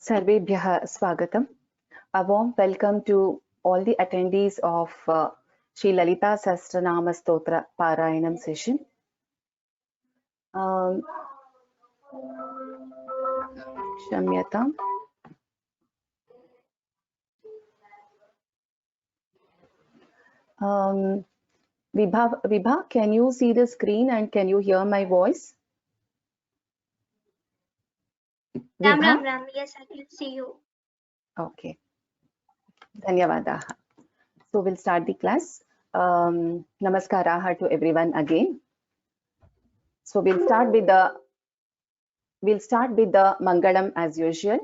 Sarvebhyah Swagatam. A warm welcome to all the attendees of Sri Lalita Sahasranama Stotra Parayanam session. Shamyatam. Vibha, can you see the screen and can you hear my voice? Ram, yes, I can see you. Okay. Dhanyavadaha. So we'll start the class. Namaskaraha to everyone again. So we'll start with the Mangalam as usual.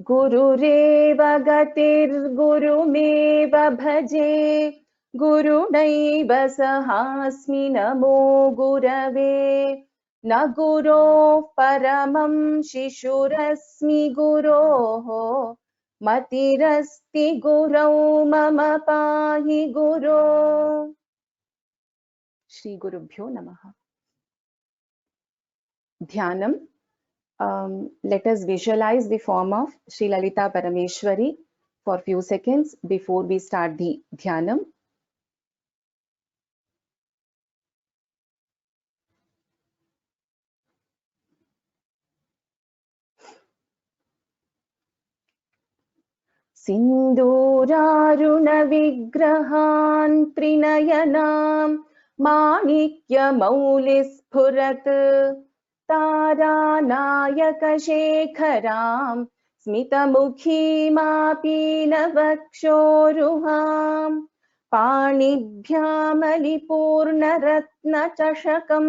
Gururev gatir gurumev bhaje gurunaiva sahasmi namo gurave na guro paramam shishurasmi guroho matirasti gurau mama pahi guro. Shri Gurubhyo Namaha. Dhyanam. Let us visualize the form of Sri Lalita Parameshwari for a few seconds before we start the Dhyanam. Sindhuraruna vigrahan trinayanam manikya maulis phurat taranayaka shekharam smitamukhi mapinavakshoruham panibhyamalipornaratna chashakam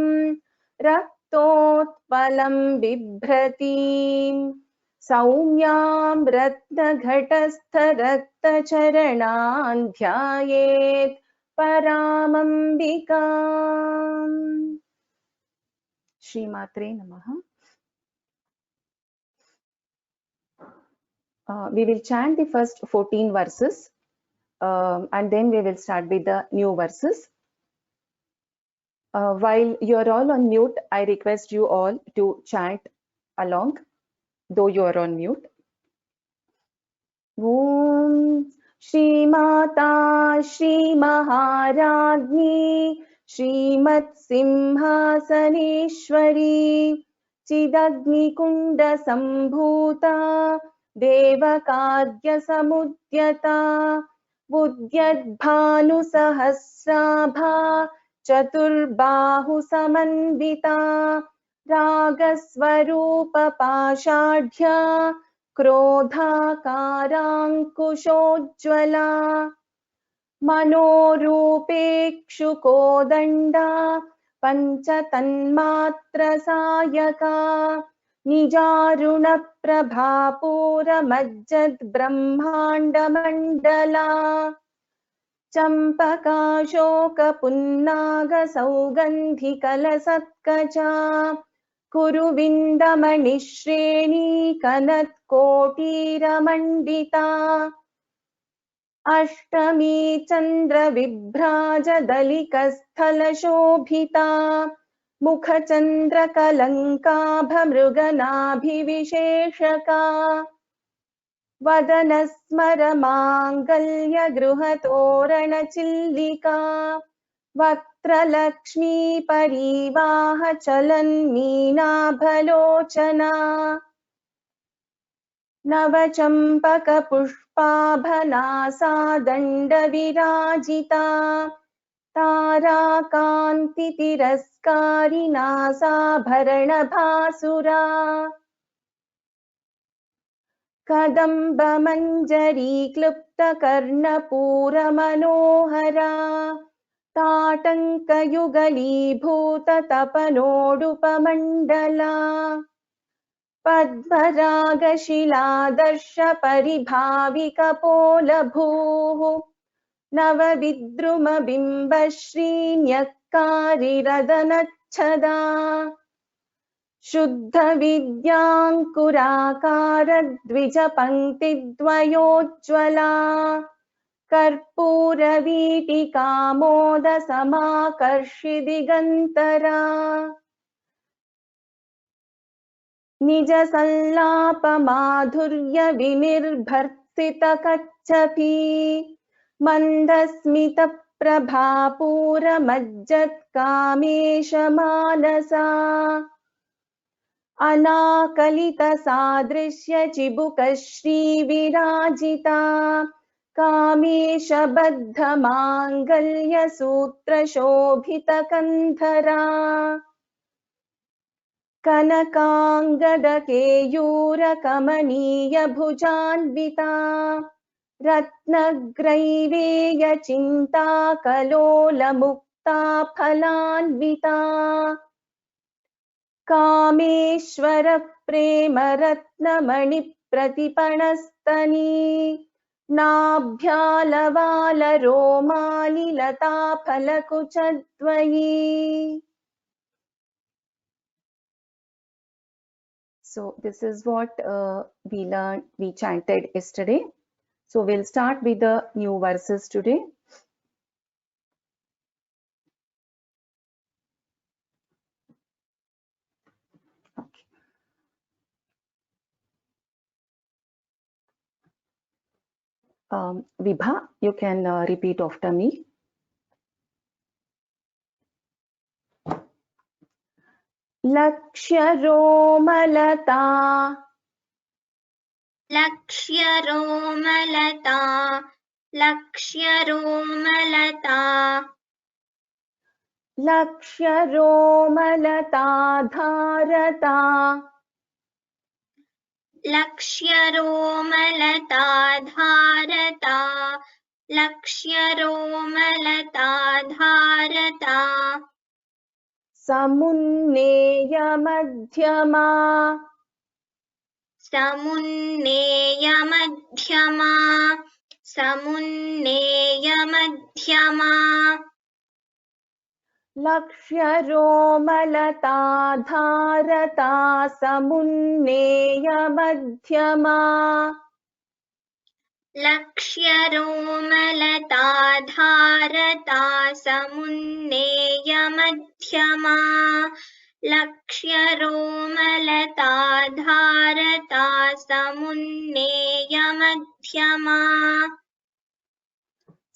raktotpalam bibhratim सौम्यां रत्नघटस्थरक्तचरणान् ध्यायेत् परामम्बिकाम्. श्रीमात्रे नमः. We will chant the first 14 verses and then we will start with the new verses. While you are all on mute, I request you all to chant along, though you are on mute. Om Shri Mata Shri Maharajni Shrimat Simhasaneshwari Chidagni Kunda Sambhuta Devakarya Samudyata Budyad Bhanu Sahasrabha Chaturbahu Samandita Ragaswarupa Pashadhya क्रोधाकाराङ्कुशोज्ज्वला मनोरूपेक्षुकोदण्डा पञ्चतन्मात्रसायका निजारुणप्रभापूरमज्जद्ब्रह्माण्डमण्डला चम्पकाशोकपुन्नागसौगन्धिकलसत्कचा कुरुविन्दमणिश्रेणी कनत्कोटीरमण्डिता अष्टमी चन्द्रविभ्राजदलिकस्थलशोभिता मुखचन्द्रकलङ्काभमृगनाभिविशेषका वदनस्मरमाङ्गल्यगृहतोरणचिल्लिका वक्त्रलक्ष्मी परिवाह चलन्मीनाभलोचना नवचम्पकपुष्पाभनासा दण्डविराजिता ताराकान्तितिरस्कारिनासाभरणभासुरा कदम्बमञ्जरी क्लुप्तकर्णपूरमनोहरा ताटङ्कयुगलीभूततपनोडुपमण्डला पद्मरागशिलादर्श परिभाविकपोलभूः नवविद्रुमबिम्बश्रीन्यक्कारिरदनच्छदा शुद्धविद्याङ्कुराकारद्विजपङ्क्तिद्वयोज्ज्वला कर्पूरवीटिकामोदसमाकर्षि दिगन्तरा निज संलाप माधुर्य विनिर्भर्सित कच्छपि मंदस्मित प्रभापूर मज्जत् कामेश मानसा अनाकलित सादृश्य चिबुक श्री विराजिता कामेश बद्ध मांगल्य सूत्र शोभित कंधरा कनकांगद केयूर कमनीय भुजान्विता रत्नग्रैवेय चिंता कलोल मुक्ता फलान्विता कामेश्वर प्रेम रत्नमणि प्रतिपणस्तनी नाभ्यालवाल रोमाली लता फलकुचद्वयी. So this is what we chanted yesterday. So we'll start with the new verses today. Okay. Vibha, you can repeat after me. लक्ष्य रोमलता लक्ष्य रोमलता लक्ष्य रोमलता लक्ष्य रोमलता धारता लक्ष्य रोमलता धारता लक्ष्य रोमलता धारता समुन्नेय मध्यमा समुन्नेय मध्यमा समुन्नेय मध्यमा लक्ष्य रोमलता धारता समुन्नेय मध्यमा लक्ष्य रोमलता धारता समुन्नेय मध्यमा लक्ष्य रोमलता धारता समुन्नेय मध्यमा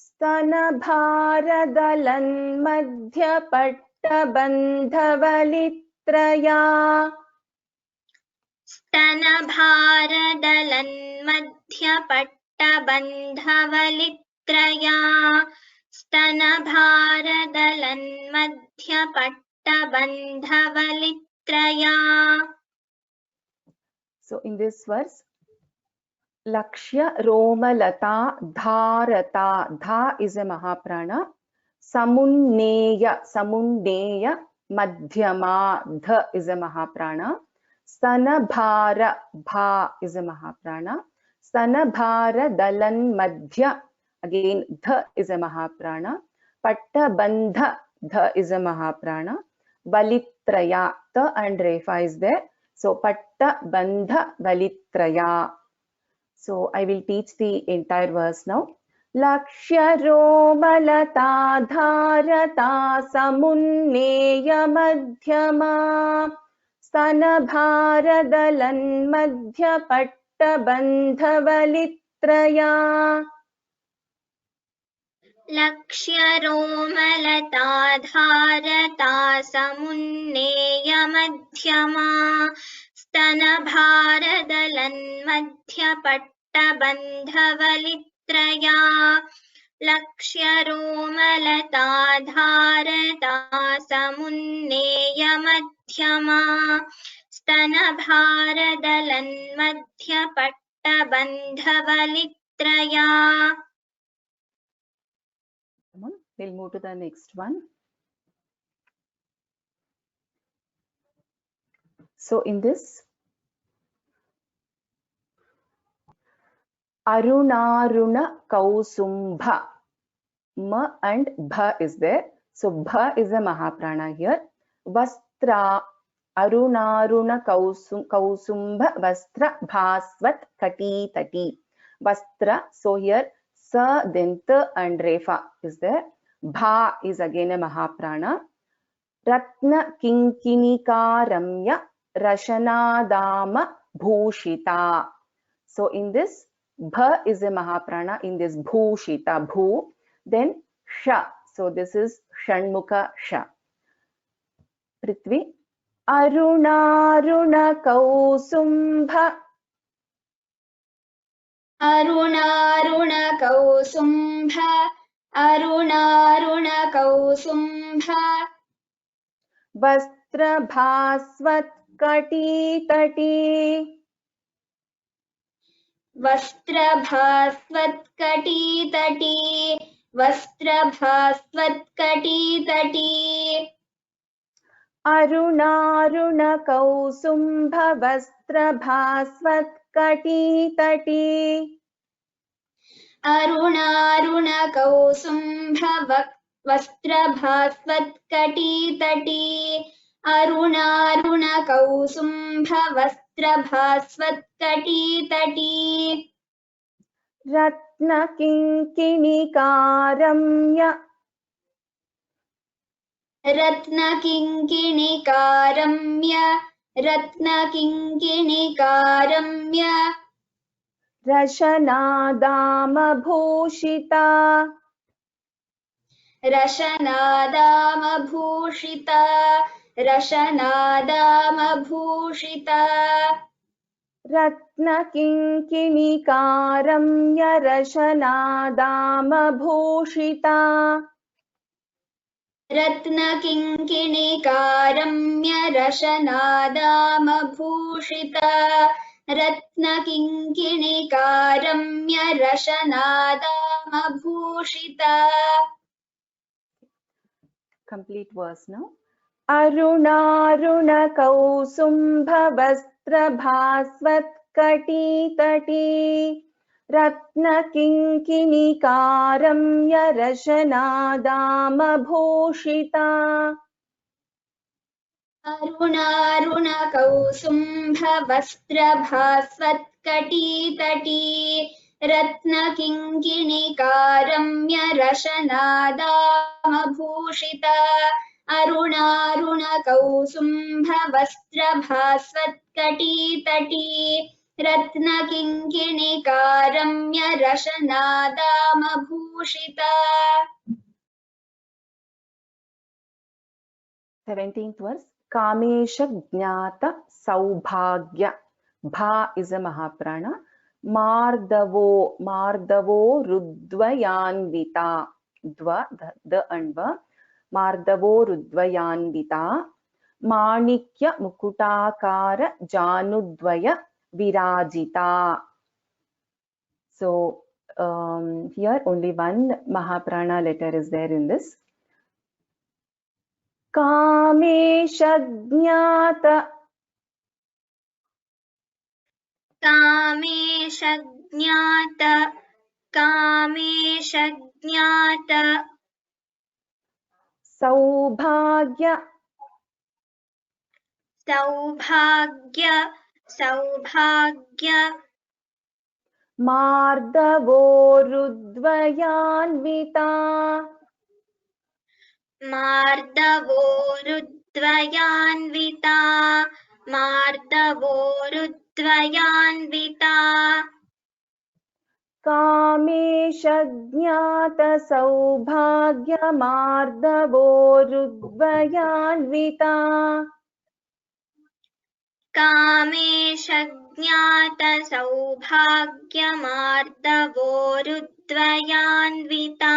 स्तनभारदलन्मध्यपट्टबन्धवलित्रया स्तनभारदलन्मध्यपट्टबन्धवलित्रया स्तनभारदलन्मध्यपट्टबन्धवलित्रया. So in this verse, Lakshya Romalata Dharata, Dha is a Mahaprana, Samunneya Madhyama, Dha is a Mahaprana, Stanabhara, Bha is a Mahaprana, Stanabhara Dalan Madhya, again Dha is a Mahaprana, Pattabandha, Dha is a Mahaprana, Valittraya, Ta and Refa is there, so Pattabandha Valittraya. So I will teach the entire verse now. Lakshya romalata dharata samunneya madhyama stanabharadalan madhya pattabandhavalitraya. लक्ष्य रोमलता धारता समुन्नेय मध्यमा स्तनभारदलन्मध्यपट्टबन्धवलित्रया लक्ष्य रोमलता धारता समुन्नेय मध्यमा स्तनभारदलन्मध्यपट्टबन्धवलित्रया. We'll move to the next one. So in this, Arunaruna Kausumbha, Ma and Bha is there. So Bha is a Mahaprana here. Vastra, Arunaruna Kausumbha, Vastra Bhasvat Kati Tati. Vastra, so here Sa, then Ta and Refa is there. Bha is again a Mahaprana. Ratna Kinkinikaramya Rashanadama Bhushita. So in this, Bha is a Mahaprana, in this Bhushita, Bhu, then Sha. So this is Shanmukha Sha. Prithvi. Arunaruna Kausumba. Arunaruna Kausumba. Arunaruna Kausumba. Vastra Bhasvat Kati Tati. Vastra Bhasvat Kati Tati. Vastra Bhasvat Kati Tati. Arunaruna Kausumba Vastra Bhasvat Kati Tati. Arunaruna Kausumba Vastra Bhasvat Kati Tati. Arunaruna Kausumba Vastra Bhasvat Kati Tati. Ratna Kinkinikaramya. Ratna Kinkinikaramya. Ratna Kinkinikaramya. Rashanadama Bhushita. Rashanadama Bhushita. Rashanadama Bhushita. Ratna Kinkinikaramya Rashanadama Bhushita. Ratna Kinkinikaramya Rashanadama Bhushita. Ratna Kinkinikaramya Rashanadama Bhushita. Complete verse now. Arunaruna Kausumba Vastra Bhasvat Kati Tati. Ratna Kinkinikaramya Rashanadama Bhushita. Arunaruna Kausumba Vastra Bhasvat Kati Tati. Ratna Kinkinikaramya Rashanadama Bhushita. Arunaruna Kausumba Vastra Bhasvat Kati Tati. Ratna Kinkinikaramya Rashanadama Bhushita. 17th verse. Kamesha Jnata Saubhagya. Bha is a Mahaprana. Mardavo Rudvayanvita. Dva, the and va. Mardavo Rudvayanvita. Manikya Mukutakara Janudvaya Virajita. So here only one Mahaprana letter is there in this. Kamesha Jnata. Kamesha Jnata. Kamesha Jnata. Saubhagya. Saubhagya. Saubhagya. Mardavo Rudvayanvita. Mardavo Rudvayanvita. Mardavo Rudvayanvita. Kamesha Jnata Saubhagya Mardavo Rudvayanvita. Kamesha Jnata Saubhagya Mardavo Rudvayanvita.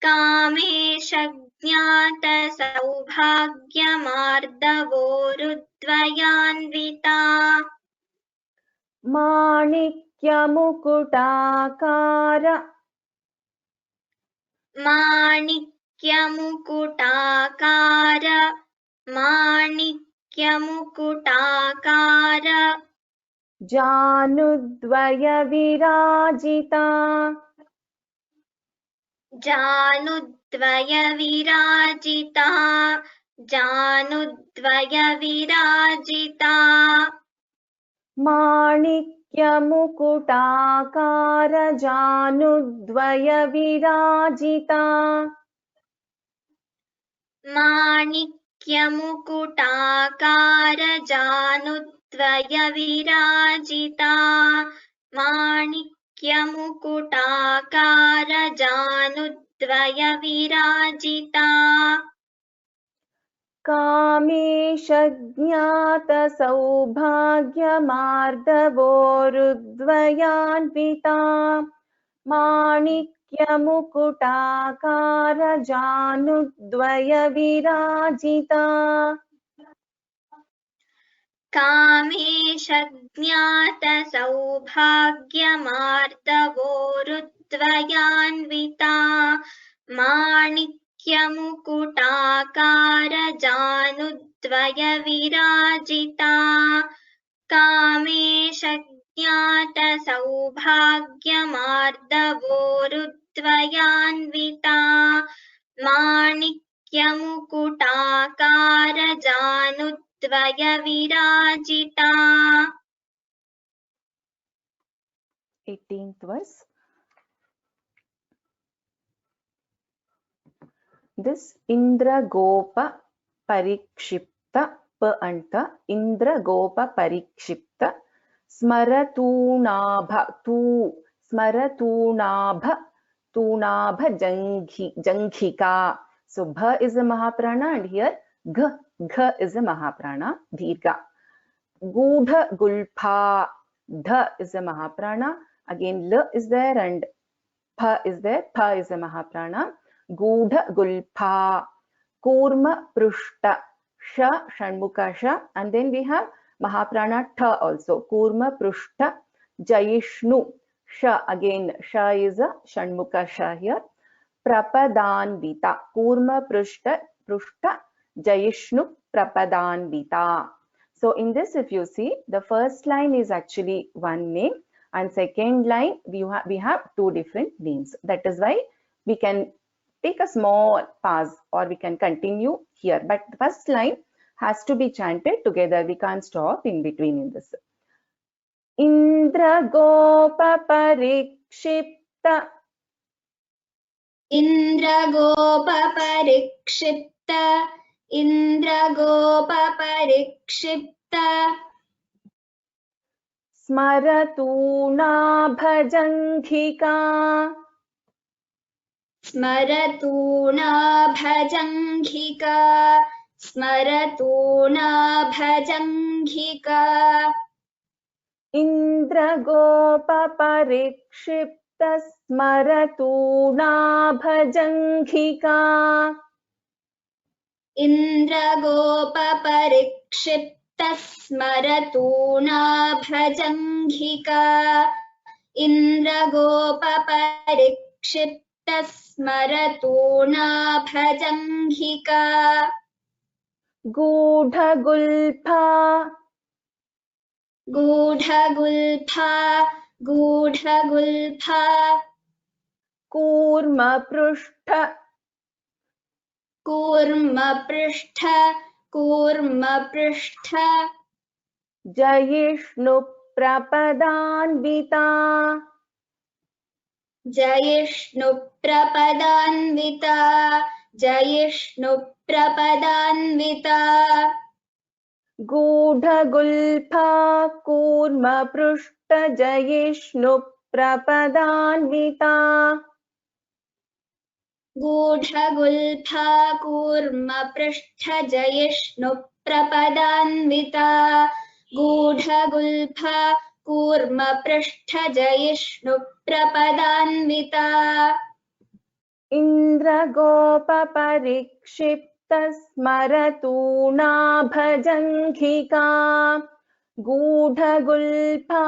Kamesha Jnata Saubhagya Mardavo Rudvayanvita. Manikya Mukutakara. Manikya Mukutakara. Manikya Mukutakara. Janudvaya Virajita. Janudvaya Virajita. Janudvaya Virajita. Manikya Mukutakara Janudvaya Virajita. Manikya माणिक्यमुकुटाकारजानुद्वयविराजिता माणिक्यमुकुटाकारजानुद्वयविराजिता कामेशज्ञातसौभाग्यमार्दवोरुद्वयान्विता माणिक्यमुकुटाकारजानुद्वयविराजिता कामेशज्ञातसौभाग्यमार्दवोरुद्वयान्विता माणिक्यमुकुटाकारजानुद्वयविराजिता कामेशज्ञातसौभाग्यमार्दवोरुद्वयान्विता माणिक्यमुकुटाकारजानुद्वयविराजिता 18th verse. This Indra Gopa Parikshipta pa anta Indra Gopa Parikshipta Smaratunabha Tunabha Janghika. So Bha is a Mahaprana and here Gha is a Mahaprana, Dirgha. Gudha Gulpha, Dha is a Mahaprana, again L is there and Pha is there, Pha is a Mahaprana. Gudha Gulpha, Kurma Prushta, Sha, Shanmukha Sha, and then we have Mahaprana Tha also, Kurma Prushta, Jayishnu, Sha, again Sha is a Shanmukha Sha here, Prapadanvita, Kurma Prushta, Jayishnu Prapadanvita. So in this, if you see, the first line is actually one name and second line we have two different names. That is why we can take a small pause or we can continue here. But the first line has to be chanted together. We can't stop in between in this. Indra Gopa Parikshipta. Indra Gopa Parikshipta. Indra Gopa Parikshipta. Smaratuna Bhajanghika. Smaratuna Bhajanghika. Smaratuna Bhajanghika. Indra Gopa Parikshipta Smaratuna Bhajanghika. Indra Gopa Parikshipta Smaratuna Bhajanghika. Indra Gopa Parikshipta Smaratuna Bhajanghika. Gudha Gulpha. Gudha Gulpha. Gudha Gulpha. Kurma Prushta. Kurma Prushta. Kurma Prushta. Jayishnu Prapadanvita. Jayishnu Prapadanvita. Jayishnu Prapadanvita. Gudha Gulpha Kurma Prushta Jayishnu Prapadanvita. Gudha Gulpha Kurma Prushta Jayishnu Prapadanvita. Gudha Gulpha Kurma Prushta Jayishnu Prapadanvita. Indra Gopa Parikshipta Smaratuna Bhajanghika. Gudha Gulpha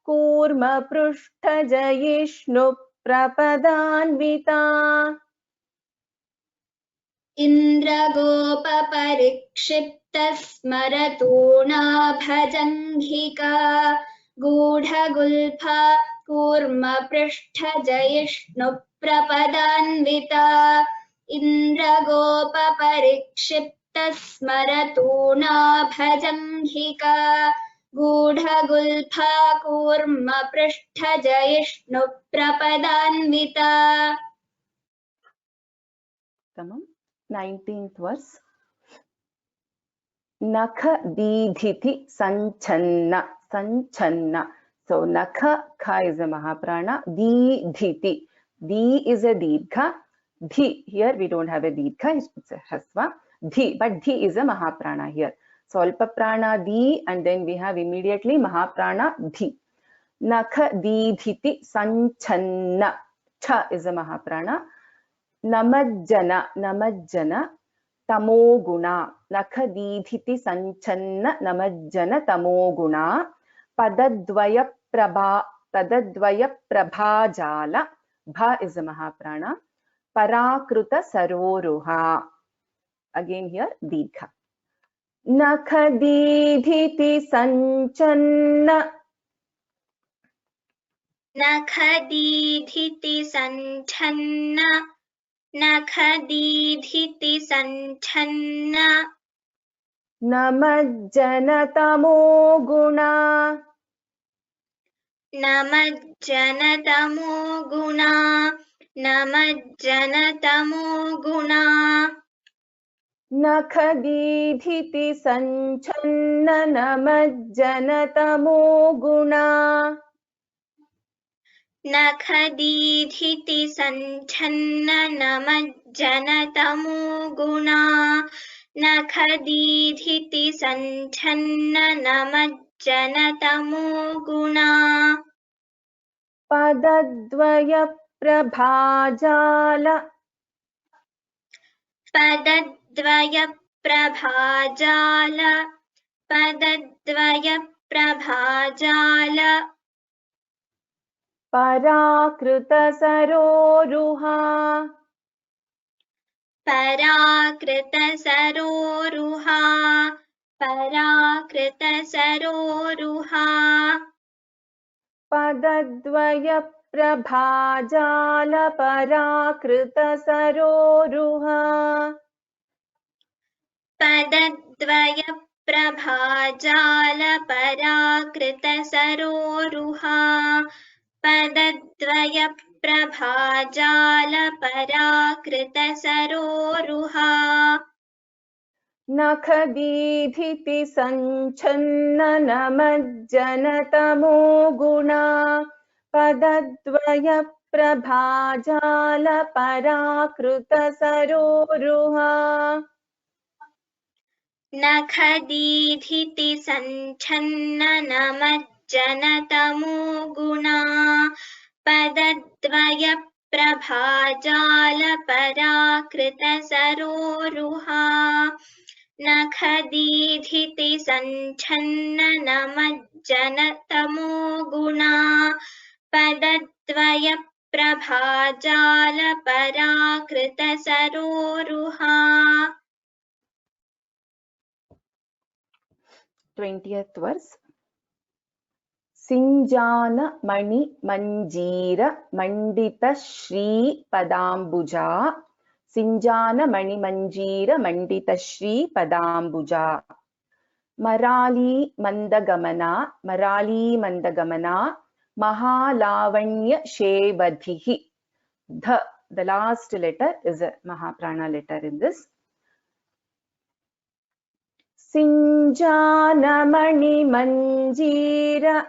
Kurma Prushta Jayishnu Prapadanvita. Indra Gopa Parikshipta Smaratuna Bhajanghika. Gudha Gulpha Kurma Prushta Jayishnu Prapadanvita. Indra Gopa Parikshipta Smaratuna Bhajanghika. Gudha Gulpha Kurma Prushta Jayishnu Prapadanvita. Tamam. 19th verse. nakha didhiti sanchhanna, sanchhanna. So nakha, kha is a mahaprana, didhiti, di is a didgha, dhi, here we don't have a didgha, it's a hasva, dhi, but dhi is a mahaprana here. So alpa prana di, and then we have immediately mahaprana dhi. Nakha didhiti sanchanna, cha is a mahaprana. Namajjana, namajjana tamoguna, nakha didhiti sanchanna namajjana tamoguna. Padadvaya prabhajala, bha is a mahaprana. Parakruta saroruha, again here didgha. Nakha didhiti sanchanna, nakha didhiti sanchanna, nakha didhiti sanchanna, namajjana tamoguna, namajjana tamoguna, namajjana tamoguna. nakha didhiti sanchanna namajjana tamoguna. nakha didhiti sanchanna namajjana tamoguna, nakha didhiti sanchanna namajjana tamoguna. Padadvaya prabhajala, padadvaya prabhajala, padadvaya prabhajala. parakruta saroruha, पराकृत सरोरुहा, पराकृत सरोरुहा. padadvaya prabhajala parakruta saroruha. पदद्वय प्रभाजाल पराकृत सरोरुहा, पदद्वय प्रभाजाल पराकृत सरोरुहा. nakha didhiti sanchanna namajjana tamoguna. Padadvaya prabhajala parakruta saroruha. नखदीधिति सञ्छन्न नमज्जन तमोगुणा, पदद्वय प्रभाजाल पराकृत सरोरुहा. नखदीधिति सञ्छन्न नमज्जन तमोगुणा, पदद्वय प्रभाजाल पराकृत सरोरुहा. 20th verse. Sinjana mani manjeera mandita shri padambuja. Sinjana mani manjeera mandita shri padambuja. Marali mandagamana, marali mandagamana, mahalavanya shevadhihi. The last letter is a mahaprana letter in this. Sinjanamani manjeera,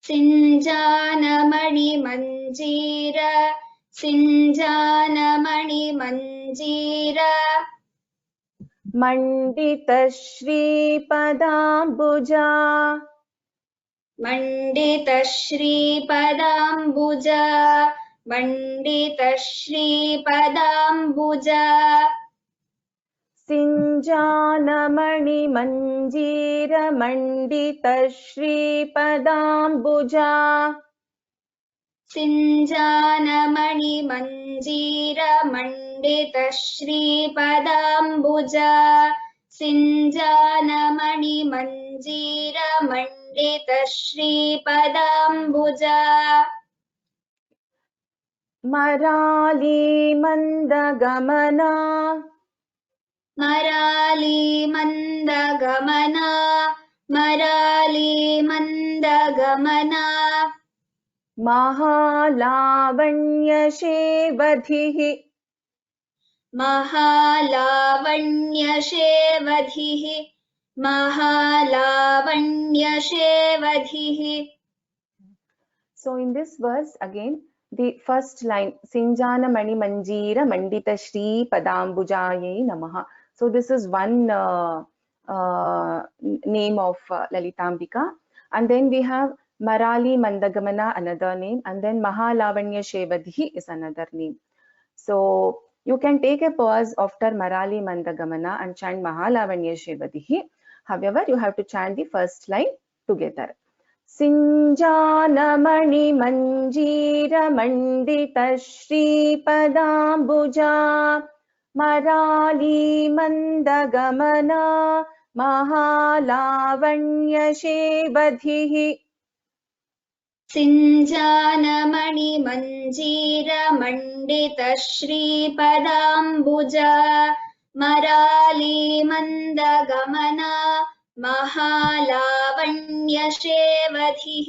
Sinjanamani manjeera, Sinjanamani manjeera, mandita shri padambuja, mandita shri padambuja, mandita shri padambuja. Sinjanamani manjeera mandita shri padambuja. Sinjanamani manjeera mandita shri padambuja, Sinjanamani manjeera mandita shri padambuja. Marali mandagamana, Marali mandagamana, Marali mandagamana, mahalavanya shevadhihi, Mahalavanya महालावण्यशेवधिः महालावण्यशेवधिः. So in this verse again, the first line, Sinjana Mani Manjira Mandita Shri Padambujaye Namaha. So this is one name of Lalitambika. And then we have Marali Mandagamana, another name. And then Mahalavanya Shevadhi is another name. So you can take a pause after Marali Mandagamana and chant Mahalavanya Shevadhi. However, you have to chant the first line together. Sinjanamani Manjira Mandita Shri Padambuja Marali Mandagamana Mahalavanya Shevadhi. सिञ्जानमणि मञ्जीर मण्डित श्रीपदाम्बुजा मराली मन्दगमना महालावण्यशेवधिः.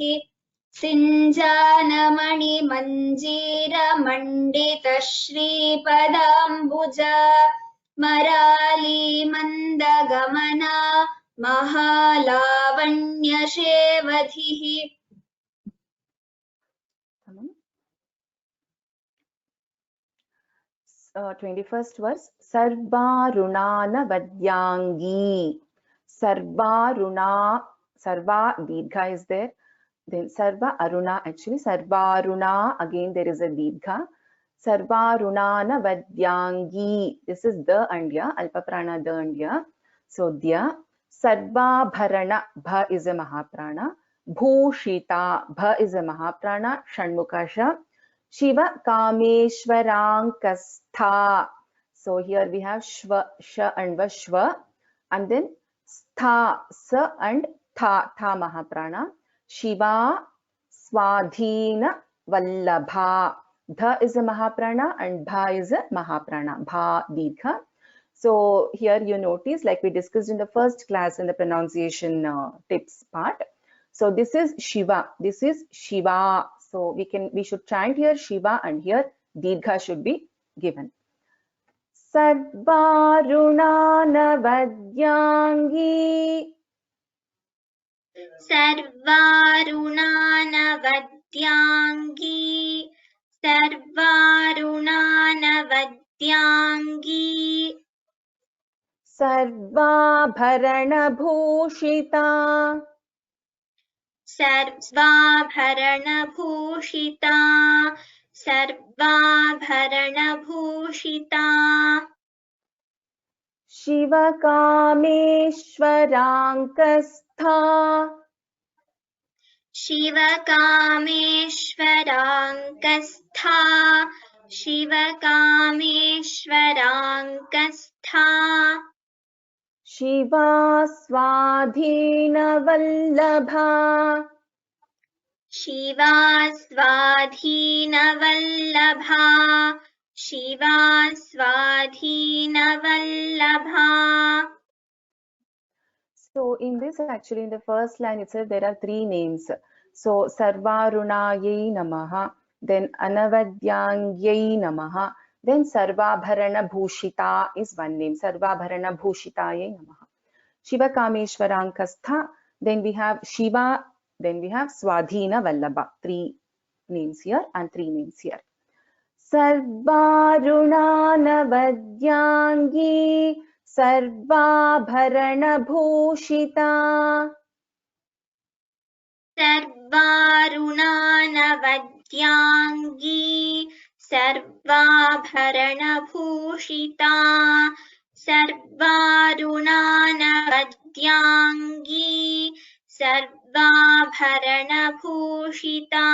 सिञ्जानमणि मञ्जीर मण्डित श्रीपदाम्बुजा मराली मन्दगमना महालावण्यशेवधिः. 21st verse, Sarvarunana Vadyangi. Sarvaruna, Sarva Didgha is there. Then Sarva Aruna, actually Sarvaruna, again there is a Didgha. Sarvarunana Vadyangi. This is the Andya, Alpaprana the Andya. So Dya. Sarva Bharana, Bha is a Mahaprana. Bhushita, Bha is a Mahaprana, Shanmukasha. Shiva Kameshwarankastha. So here we have Shva, Sha and Vashva. And then Stha, Sa and Tha, Tha Mahaprana. Shiva Swadhina Vallabha. Dha is a Mahaprana and Bha is a Mahaprana. Bha Didgha. So here you notice, like we discussed in the first class in the pronunciation tips part. So this is Shiva. This is Shiva. So we should chant here Shiva and here Didgha should be given. Sarvarunana Vadyangi. सर्वारुणान वद्यांगी सर्वारुणान वद्यांगी सर्वाभरण भूषिता सर्वाभरण भूषिता सर्वाभरण भूषिता शिवकामेश्वराङ्कस्था शिवकामेश्वराङ्कस्था शिवकामेश्वराङ्कस्था शिवा स्वाधीनवल्लभा शिवा स्वाधीनवल्लभा शिवा स्वाधीनवल्लभा. So in this, actually in the first line itself there are three names. So Sarvarunayai Namaha, then Anavadyangayai Namaha, then Sarvabharana Bhushita is one name. Sarvabharana Bhushitayai Namaha. Shiva Kameshwarankastha, then we have Shiva, then we have Swadhina Vallabha. Three names here and three names here. Sarvarunana Vadyangi Sarvabharana Bhushita. सर्वारुणान वद्यांगी सर्वाभरण भूषिता सर्वारुणान वद्यांगी सर्वाभरण भूषिता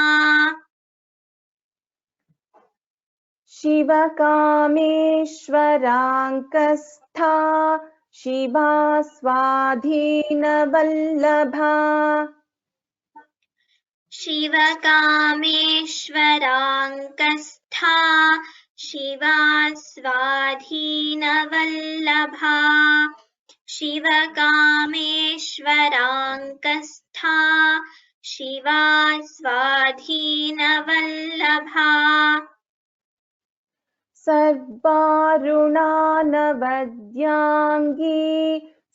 शिवकामेश्वराङ्कस्था शिवा स्वाधीनवल्लभा शिवकामेश्वराङ्कस्था शिवा स्वाधीनवल्लभा शिवकामेश्वराङ्कस्था शिवा स्वाधीनवल्लभा. सर्वारुणानवद्यांगी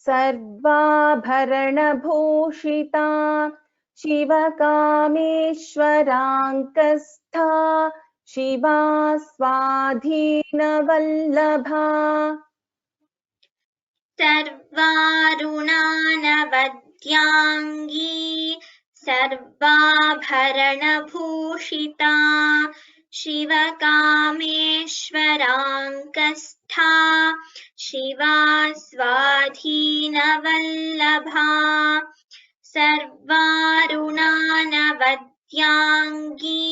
सर्वाभरणभूषिता शिवकामेश्वराङ्कस्था शिवा स्वाधीनवल्लभा सर्वारुणानवद्यांगी सर्वाभरणभूषिता शिवकामेश्वराङ्कस्था शिवा स्वाधीनवल्लभा सर्वारुणानवद्यांगी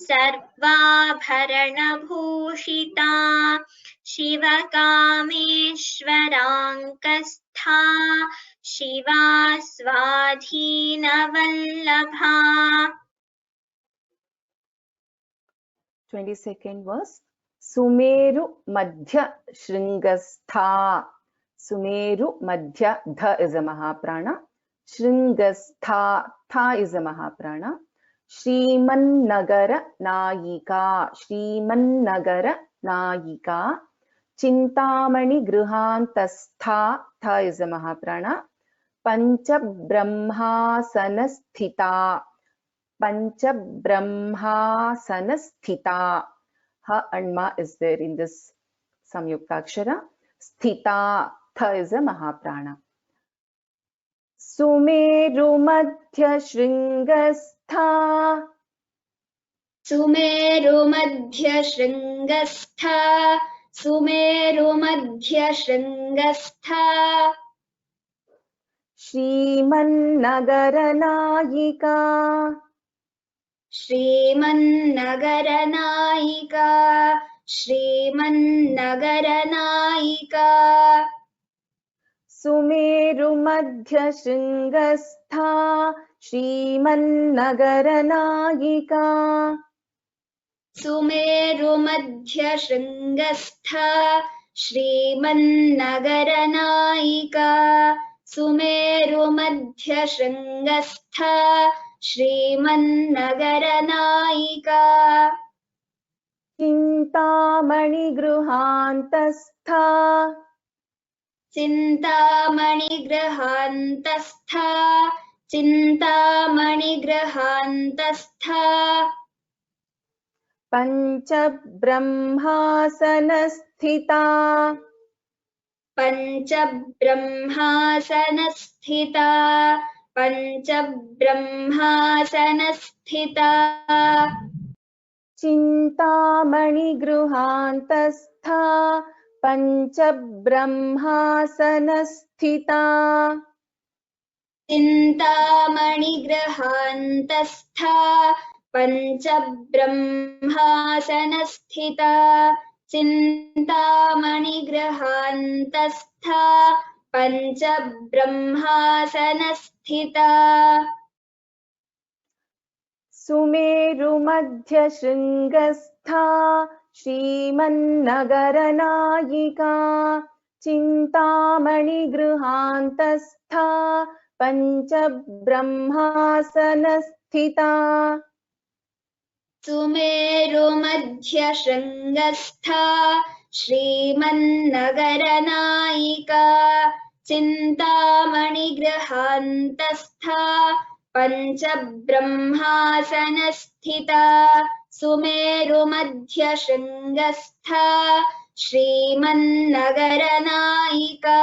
सर्वाभरणभूषिता शिवकामेश्वराङ्कस्था शिवा स्वाधीनवल्लभा 22nd verse. Sumeru Madhya Shringastha. Sumeru Madhya, Dha is a Mahaprana. Shringastha, Tha is a Mahaprana. Shriman Nagara Nayika. Shriman Nagara Nayika. Chintamani Grihantastha, Tha is a Mahaprana. Pancha Brahmasanasthita. Pancha Brahmasanasthita. Ha and ma is there in this Samyuktakshara. Sthita, Tha is a Mahaprana. Sumeru Madhya Shringastha. Sumeru मध्य शृंगस्था सुमेरु मध्य शृंगस्था श्रीमन्नगरनायिका श्रीमन्नगरनायिका श्रीमन्नगरनायिका सुमेरु मध्य शृंगस्था श्रीमन्नगरनायिका सुमेरु मध्य शृंगस्था श्रीमन्नगरनायिका सुमेरु मध्य शृंगस्था श्रीमन्नगरनायिका चिन्तामणिगृहान्तस्था चिन्तामणिगृहान्तस्था चिन्तामणिगृहान्तस्था पञ्चब्रह्मासनस्थिता पञ्चब्रह्मासनस्थिता पञ्चब्रह्मासनस्थिता चिन्तामणिगृहान्तस्था पञ्चब्रह्मासनस्थिता चिन्तामणिगृहान्तस्था पञ्चब्रह्मासनस्थिता चिन्तामणिगृहान्तस्था पञ्चब्रह्मासनस्थिता सुमेरुमध्यशृङ्गस्था श्रीमन्नगरनायिका चिन्तामणिगृहान्तस्था पञ्चब्रह्मासनस्थिता सुमेरुमध्यशृङ्गस्था श्रीमन्नगरनायिका चिन्तामणिगृहान्तस्था पञ्चब्रह्मासनस्थिता सुमेरुमध्यशृङ्गस्था श्रीमन्नगरनायिका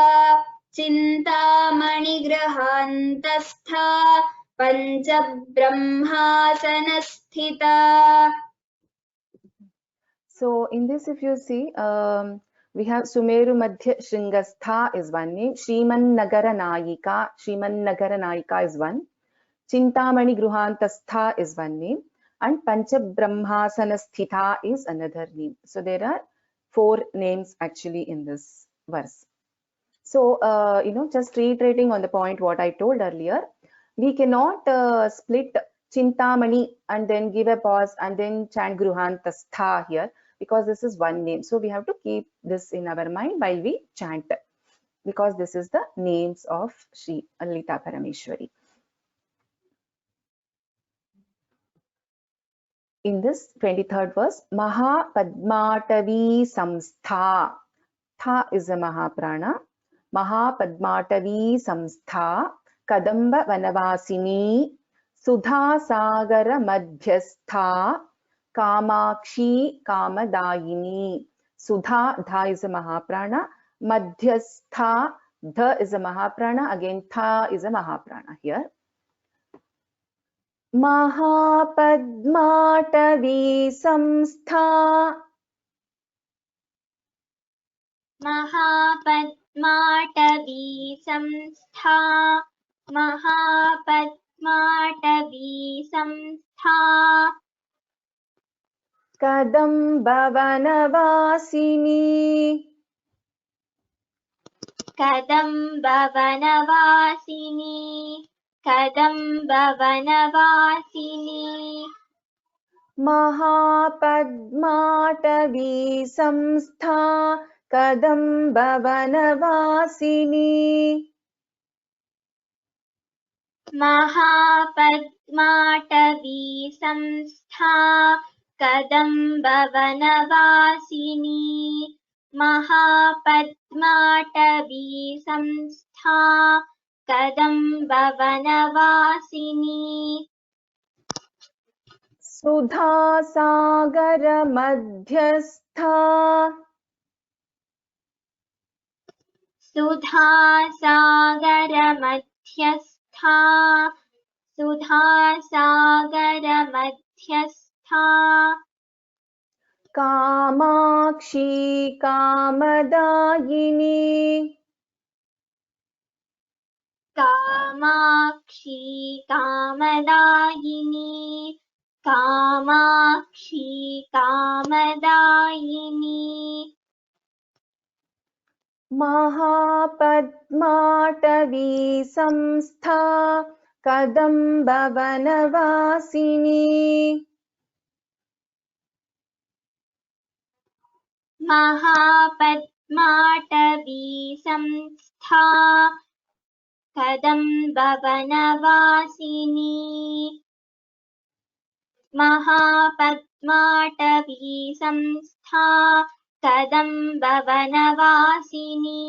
चिन्तामणिगृहान्तस्था पञ्चब्रह्मासनस्थिता. So in this, if you see, we have Sumeru Madhya Shringastha is one name, Shriman Nagara Nayika is one, Chintamani Gruhantastha is one name, and Panchabrahmasanasthita is another name. So there are 4 names actually in this verse. So, just reiterating on the point what I told earlier, we cannot split Chintamani and then give a pause and then chant Gruhantastha here, because this is one name. So we have to keep this in our mind while we chant, because this is the names of Sri Lalita Parameshwari. In this 23rd verse, Mahapadmatavi Samstha. Tha is a Mahaprana. Mahapadmatavi Samstha, Kadamba Vanavasini, Sudha Sagara Madhyastha, Kamakshi Kamadayini. Sudha, Dha is a Mahaprana. Madhyastha, Dha is a Mahaprana. Again, Tha is a Mahaprana here. Mahapadmatavi Samstha. Mahapadmatavi Samstha. Mahapadmatavi Samstha. Kadamba Vanavasini. Kadamba Vanavasini. Kadamba Vanavasini. Mahapadmatavi Samstha, Kadamba Vanavasini. Mahapadmatavi Samstha, Kadamba Vanavasini. Mahapadmatavi Samstha, Kadamba Vanavasini. Sudha Sagara Madhyastha. Sudha Sagara Madhyastha. Sudha Sagara Madhyastha. Kamakshi Kamadayini. Kamakshi Kamadayini. Kamakshi Kamadayini. Mahapadmatavi Samstha, Kadamba Vanavasini. Mahapadmatavi Samstha, Kadamba Vanavasini. Mahapadmatavi Samstha, Kadamba Vanavasini.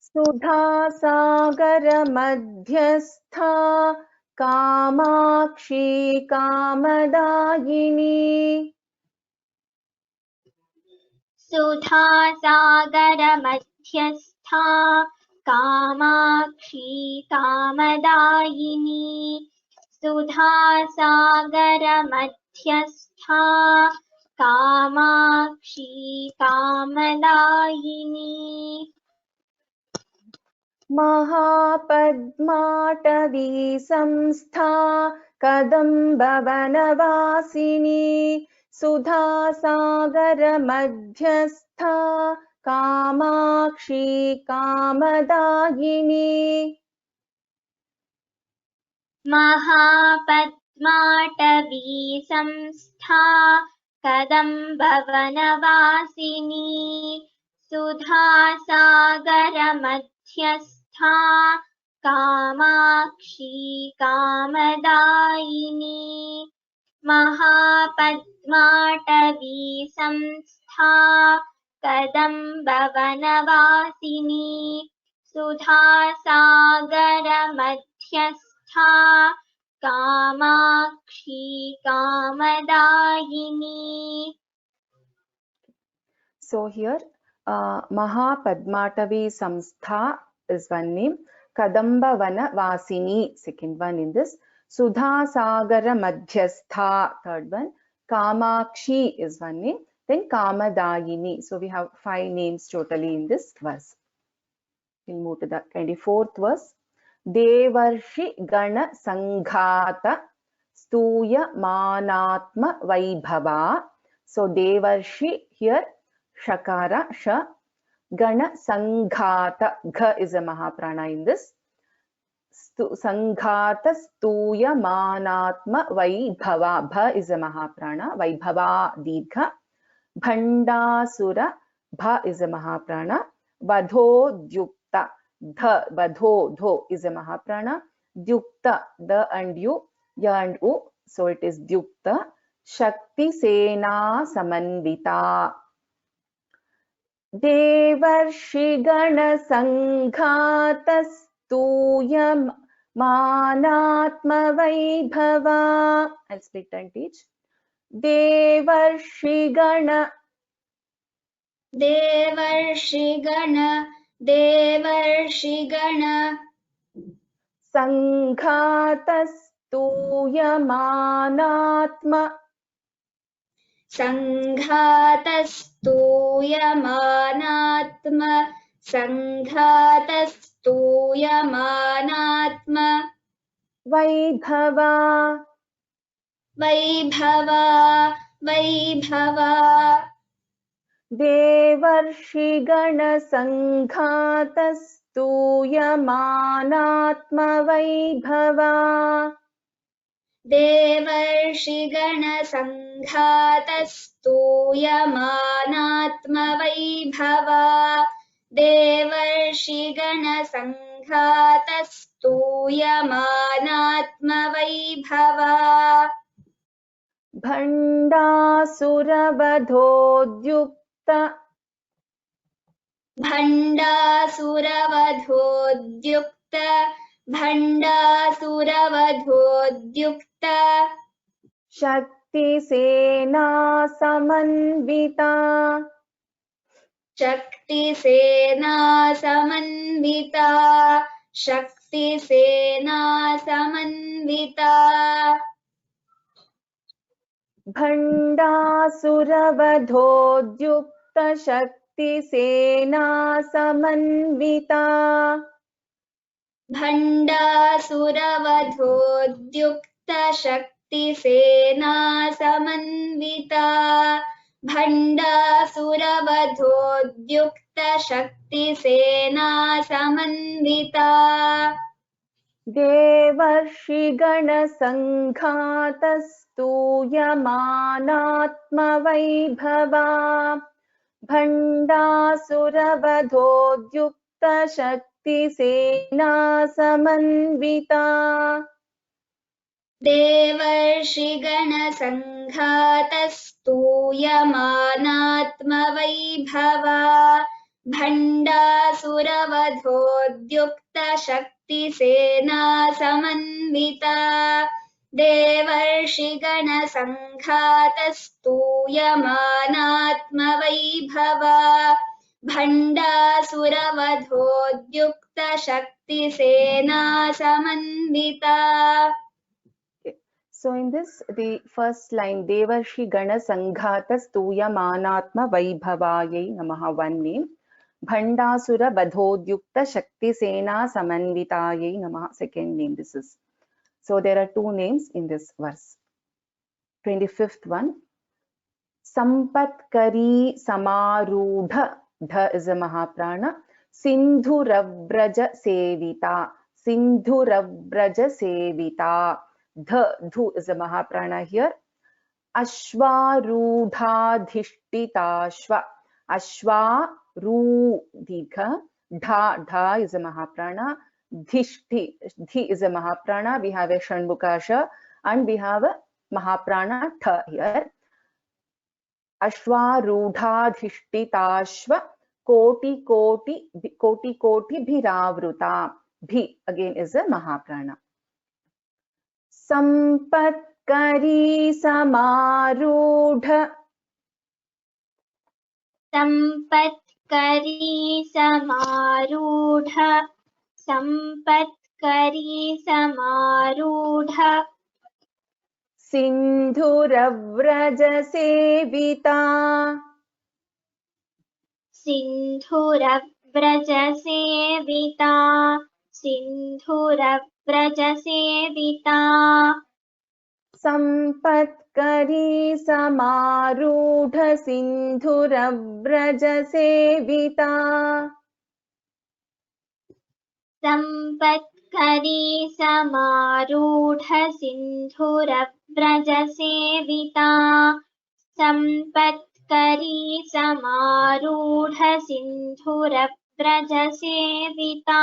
Sudha Sagara Madhyastha, Kamakshi Kamadayini. Sudha Sagara Madhyastha, Kamakshi Kamadayini. Sudha Sagara Madhyastha, Kamakshi Kamadayini. Mahapadmatavi Samstha, Kadamba Vanavasini. Sudha Sagara Madhyastha, Kamakshi Kamadayini. Mahapadmatavi Samstha, Kadamba Vanavasini. Sudha Sagara Madhyastha, Kamakshi Kamadayini. Mahapadmatavi Samstha, Kadamba Vanavasini. Sudha Sagara Madhyastha, Kamakshi Kamadayini. So here, Mahapadmatavi Samstha is one name. Kadamba Vanavasini, second one in this. Sudha Sagara Madhyastha, third one. Kamakshi is one name. Then Kamadayini. So we have 5 names totally in this verse. We'll move to the 24th verse. Devarshi Gana Sanghata Stuya Manatma Vaibhava. So Devarshi here, Shakara, Sha. Gana Sanghata, Gha is a Mahaprana in this. Sanghata Stuya Manatma Vaibhava. Bha is a Mahaprana. Vaibhava Dirgha. Bhandasura. Bha is a Mahaprana. Vadho Dyukta. Dha, Vadho, Dho is a Mahaprana. Dyukta, the and you, ya and u. So it is Dyukta. शक्तिसेना Samanvita देवर्षिगणसङ्घातस्तूयमानात्मवैभवा. I'll split and teach. देवर्षिगण सङ्घातस्तूयमानात्म Vaibhava देवर्षिगणसङ्घातस्तूयमानात्मवैभवा देवर्षिगणसङ्घातस्तूयमानात्मवैभवा भण्डासुरवधोद्युक्त भण्डासुरवधोद्युक्त शक्तिसेना Samanvita शक्तिसेना Samanvita भण्डासुरवधोद्युक्त शक्तिसेना Samanvita भण्डासुरवधोद्युक्त शक्तिसेना Samanvita भण्डासुरवधोद्युक्त शक्तिसेना Samanvita देवर्षिगणसङ्घातस्तूयमानात्मवैभवा भण्डासुरवधोद्युक्त शक्तिसेना Samanvita देवर्षिगणसङ्घातस्तूयमानात्मवैभवा भण्डासुरवधोद्युक्त शक्तिसेना Samanvita देवर्षिगणसङ्घातस्तूयमानात्मवैभवा भण्डासुरवधोद्युक्त शक्तिसेना Samanvita. So in this, the first line, Devarshi Gana Sanghata Stuyamanatma Vaibhavayai Namaha, one name. Bhandasura Badhodyukta Shakti Sena Samanvitayai Namaha, second name. This is. So there are two names in this verse. 25th one. Sampatkari Samarudha, Dha is a Mahaprana. Sindhurabraja Sevita, Sindhurabraja Sevita. Dhu is a Mahaprana here. Ashwarudhadhishtitashva. Ashwaru Dikha. Dha is a Mahaprana. Dhishti is a Mahaprana. We have a Shanbukasha and we have a Mahaprana Tha here. Ashwarudhadhishtitashva. Koti bhiravruta. Bhi again is a Mahaprana. Sampatkari Samarudha. Sampatkari Samarudha. Sampatkari Samarudha. Sindhurabraja Sevita. Sindhurabraja Sevita. Sindhurabraja Sevita. Sampatkari Samarudha Sindhurabraja Sevita. Sampatkari Samarudha Sindhurabraja Sevita. Sampatkari Samarudha Sindhurabraja Sevita.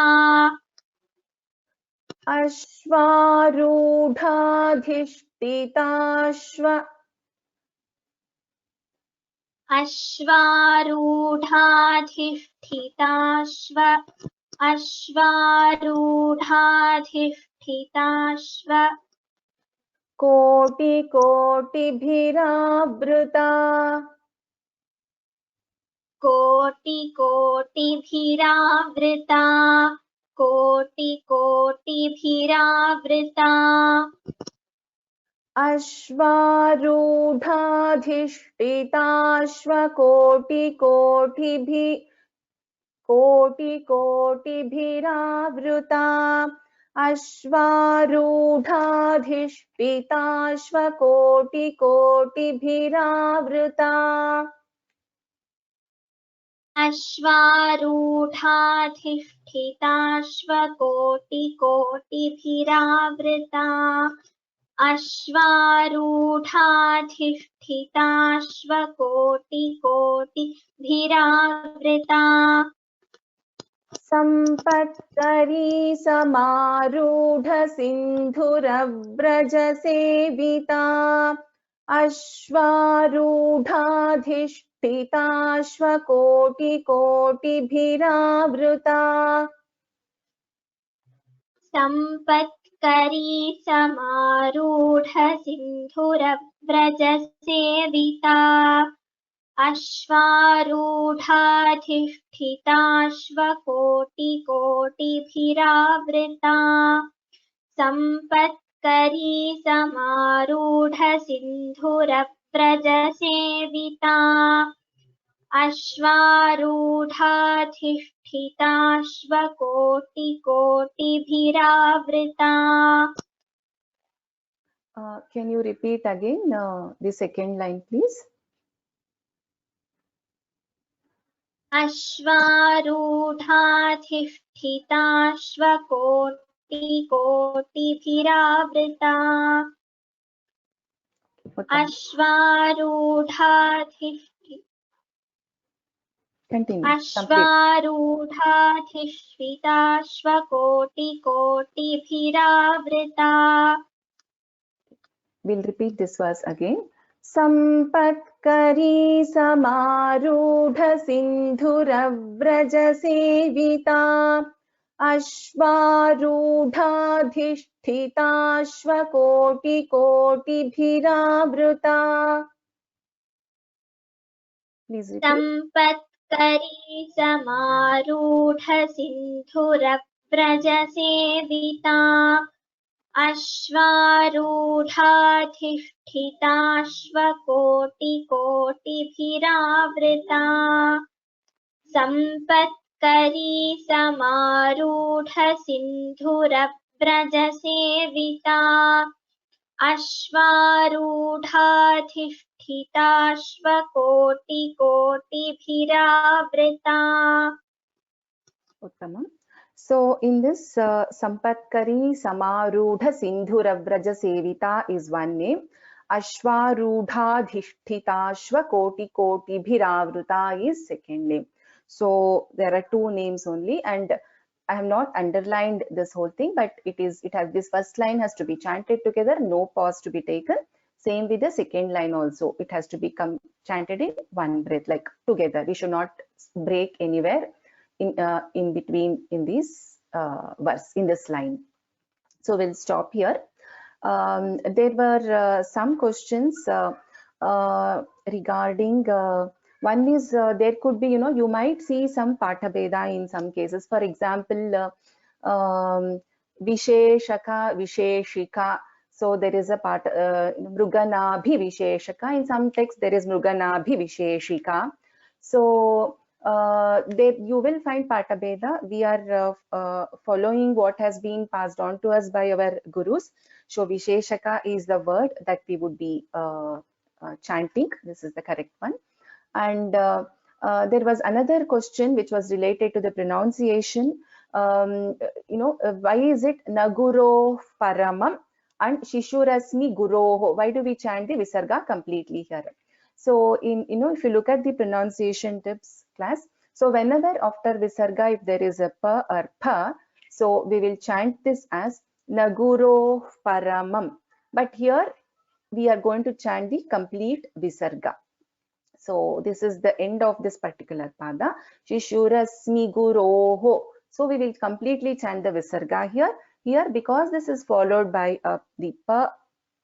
Ashwarudhadhishtitashva. अश्वारूढाधिष्ठिताश्व अश्वारूढाधिष्ठिताश्व कोटिकोटिभिरावृता कोटिकोटिभिरावृता कोटिकोटिभिरावृता कोटिकोटिभिरावृता अश्वारूढाधिष्ठिताश्वकोटिकोटिभिरावृता अश्वारूढाधिष्ठिताश्वकोटिकोटिभिरावृता अश्वारूढाधिष्ठिताश्वकोटिकोटिभिरावृता सम्पत्करी समारूढसिन्धुरव्रजसेविता अश्वारूढाधिष्ठिताश्वकोटिकोटिभिरावृता सम्पत्करी समारूढसिन्धुरव्रजसेविता अश्वारूढाधिष्ठिताश्वकोटिकोटिभिरावृता सम्पत्करी समारूढसिन्धुरव्रजसेविता अश्वारूढाधिष्ठिताश्वकोटिकोटिभिरावृता Can you repeat again the second line, please? अश्वारूढाधिष्ठिताश्वकोटिकोटिभिरावृता Continue. अश्वारूढाधिष्ठिताश्वकोटिकोटिभिरावृता We'll repeat this verse again. Sampatkari Samaruಢ Sindhuravrajaseevita Ashvaruഢaधिष्ठिताश्वकोटिकोटिभिरावृता. Please repeat. सम्पत्करी समारूढसिन्धुरव्रजसेविता अश्वारूढाधिष्ठिताश्वकोटिकोटिभिरावृता सम्पत्करी समारूढसिन्धुरव्रजसेविता अश्वारूढाधिष्ठिताश्वकोटिकोटिभिरावृता. Uttamam. So in this Sampatkari Samarudha Sindhuravraja Sevita is one name. Ashwarudhadhishtitashva Koti Koti Bhiravruta is second name. So there are two names only, and I have not underlined this whole thing, but this first line has to be chanted together, no pause to be taken. Same with the second line also. It has to be chanted in one breath, like together. We should not break anywhere in between in this verse, in this line. So we'll stop here. There were some questions regarding one is there could be, you might see some Patha Bheda in some cases. For example, Visheshaka, Visheshika. So there is a part Mruganabhi Visheshaka. In some texts there is Mruganabhi Visheshika. So there you will find Patha Bheda. We are following what has been passed on to us by our gurus. So Visheshaka is the word that we would be chanting. This is the correct one. And there was another question which was related to the pronunciation. Why is it Naguro Paramam and Shishurasmi Guroho? Why do we chant the Visarga completely here? So if you look at the pronunciation tips class, so whenever after Visarga, if there is a pa or pa, so we will chant this as Naguro Paramam. But here we are going to chant the complete Visarga. So this is the end of this particular pada. Shishurasmi guroho. So we will completely chant the visarga here because this is followed by the pa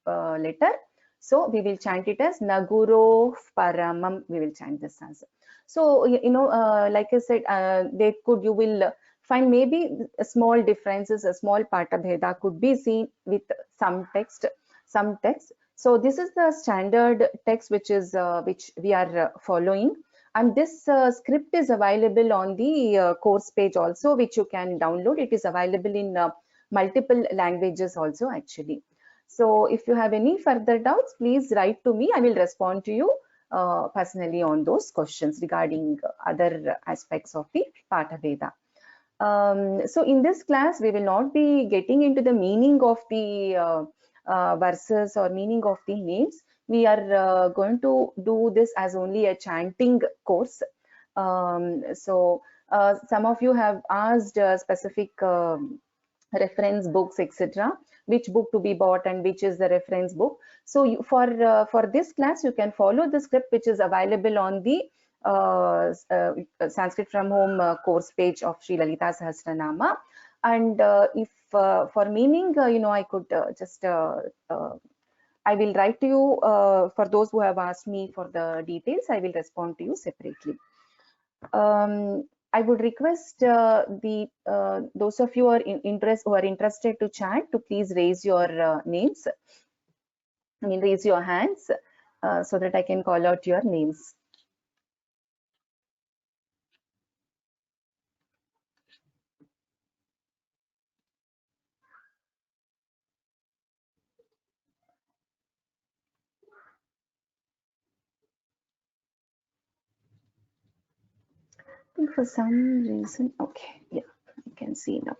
letter. So we will chant it as Naguro Paramam. We will chant this as. So like I said, you will find maybe small differences, a small pata bheda could be seen with some text. So this is the standard text which we are following, and this script is available on the course page also, which you can download. It is available in multiple languages also actually. So if you have any further doubts, please write to me. I will respond to you personally on those questions regarding other aspects of the Patha Veda. So in this class, we will not be getting into the meaning of the verses or meaning of the names. We are going to do this as only a chanting course. So some of you have asked specific reference books, etc., which book to be bought and which is the reference book. So for this class, you can follow the script which is available on the Sanskrit from Home course page of Sri Lalita Sahasranama. And if for meaning, I could I will write to you for those who have asked me for the details. I will respond to you separately. I would request those of you who are interested to chant to please raise your names. I mean, raise your hands so that I can call out your names. I think for some reason, okay, yeah, you can see now.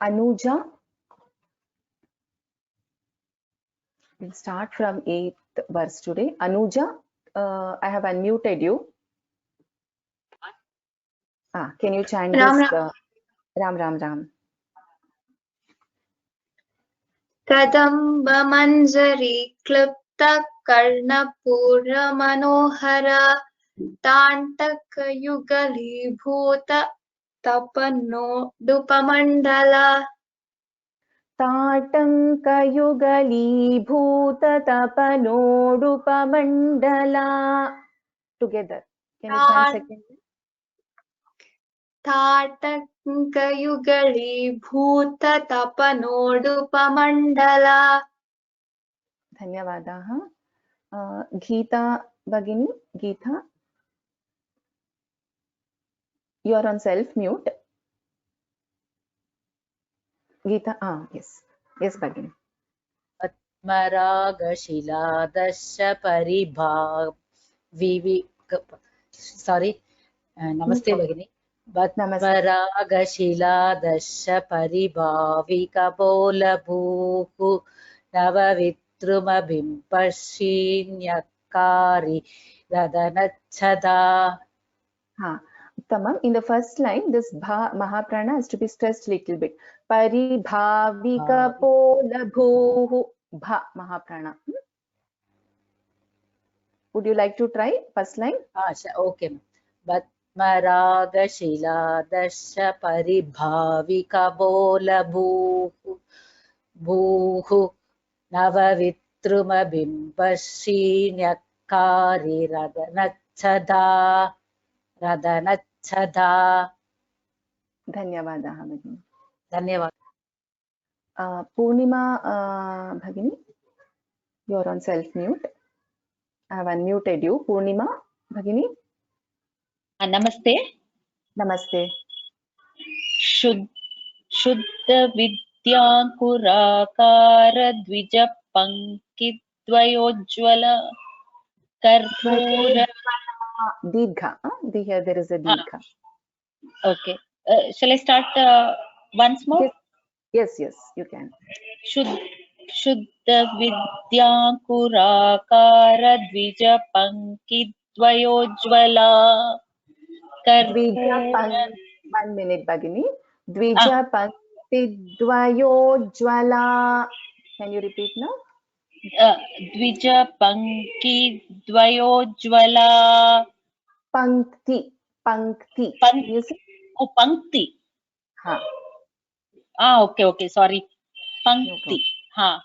Anuja, we'll start from 8th verse today. Anuja, I have unmuted you. Can you chant this? Ram, Ram, Ram. Kadamba manjari klipta karnapura manohara tantaka yugali bhuta tapano dupamandala. Tatankaयुगली भूततपनोडुपमण्डला. Together. Can you chant second? Tatankaयुगली भूततपनोडुपमण्डला. धन्यवादाः. Geeta Bhagini, Geeta, you are on self mute. Geeta, yes, Bhagini. Atmaragashila paribhav sorry, namaste Bhagini. Atmaragashila paribhavika bola bhuhu navavitrumabhim pashinyakari radanachada. Tamam. In the first line, this bha mahaprana has to be stressed little bit. Paribhavika pola bhuhu. Bha mahaprana. Would you like to try first line? Okay. Batmaragashila paribhavika bola bhuhu navavitrumabhim pashinyakari radanachada. Dhanyavadaha Bhagini. Dhanyavad. Purnima Bhagini, you are on self mute. I have unmuted you. Purnima Bhagini. Namaste. Namaste. Shuddha vidyankurakara dvija pankidvayojvala karpura. Digha. Here there is a digha. Okay. Shall I start once more? Yes, you can. Shuddha vidyankurakara dvija pankidvayojvala karpura. 1 minute, Bhagini. द्विज पंक्तिद्वयोज्ज्वला. Can you repeat now? द्विज पंक्ति द्वयोज्ज्वला. Pankti. Pankti. Pan- You see? Oh, पंक्ति. हाँ. Okay, sorry. पंक्ति. हाँ.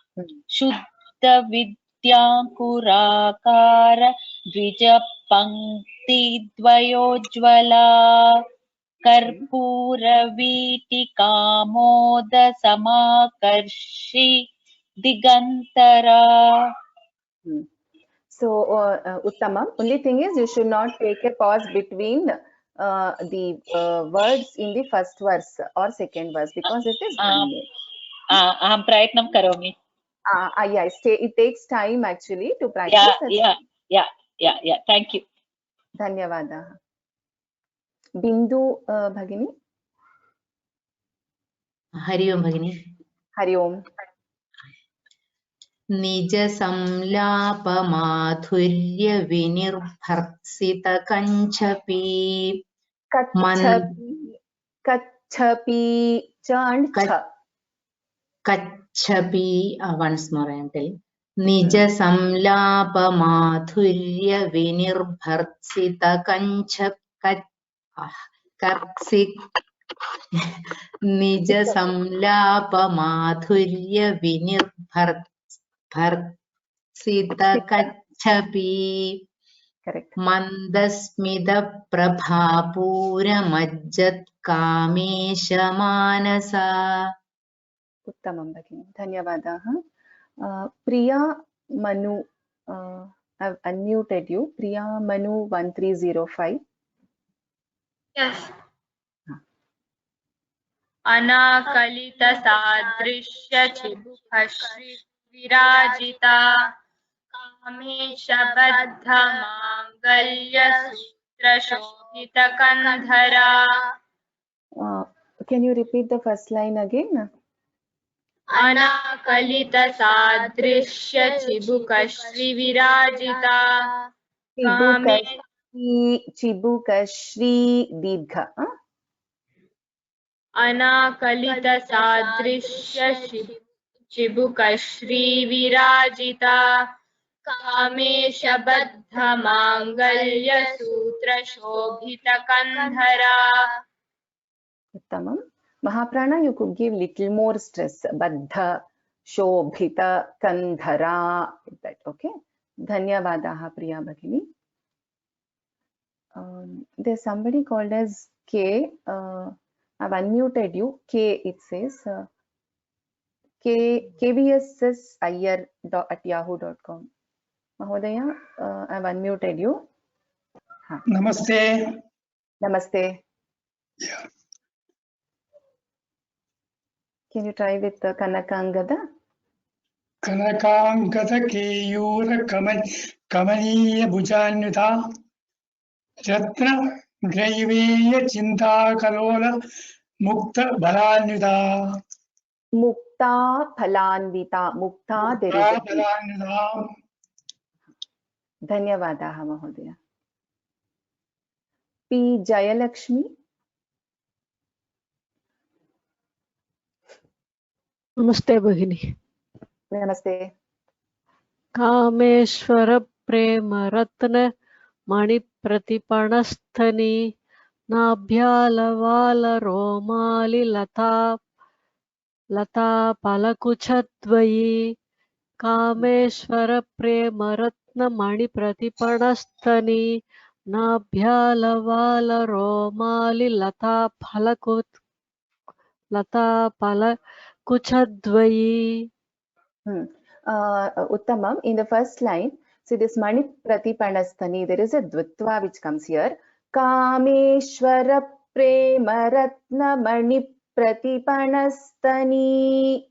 शुद्ध विद्यांकुराकार द्विज पंक्ति द्वयोज्ज्वला. कर्पूरवीटिकामोद समाकर्षि Digantara. So, Uttamam, only thing is you should not take a pause between the words in the first verse or second verse because it is one minute. अहं प्रयत्नं करोमि. Yeah, it takes time actually to practice. Yeah. Thank you. धन्यवादः. बिंदु भगिनी. हरि ओम भगिनी. हरि ओम. निज संलाप माधुर्य विनिर्भर्सित कंचपी. कच्छपी and कच्छपी. Once more I am telling. निज संलाप माधुर्य विनिर्भर्सित निज संलाप माधुर्य विनिर्भर्सित कच्छपी. Correct. मंदस्मित प्रभापूरमज्जत् कामेश मानसा. उत्तमं भगिनी. धन्यवादाः. प्रिया मनु, I've unmuted you. Priya Manu 1305. Yes. अनाकलित सादृश्य चिबुकश्री विराजिता कामेश बद्ध मांगल्य सूत्र शोभित कंधरा. Can you repeat the first line again? अनाकलित सादृश्य चिबुकश्री विराजिता चिबुकश्री दीर्घ. अनाकलित सादृश्य चिबुकश्री विराजिता कामेश बद्ध मांगल्य सूत्र शोभित कंधरा. उत्तमं. Mahaprana, you could give little more stress. Baddha, Shobhita, Kandhara. That, okay? Dhanyavadaha, Priya Bhagini. There's somebody called as K. I've unmuted you. K, it says. kvssis@yahoo.com. Mahodaya, I've unmuted you. Namaste. Namaste. Yeah. Can you try with Kanakangada? Kanakangada Keyura Kamaniya Bhujanita Ratna Graiveya Chinta Kalola Mukta Bhalanita. Mukta Phalanvita. Mukta, there is a P. Dhanyavadaha, Mahodaya. P. Jayalakshmi. नमस्ते भगिनी. Namaste. Kameshwar प्रेम रत्न मणि प्रतिपणस्थनी नाभ्यालवाल रोमालि लता पलकुचद्वयी. कामेश्वर प्रेम रत्न मणि प्रतिपणस्थनी नाभ्यालवाल रोमालि लता पलकुचद्वयी. Uttamam, in the first line, see this Mani Pratipanasthani, there is a Dvitva which comes here. Kameshwara Prema Ratna Mani Pratipanasthani.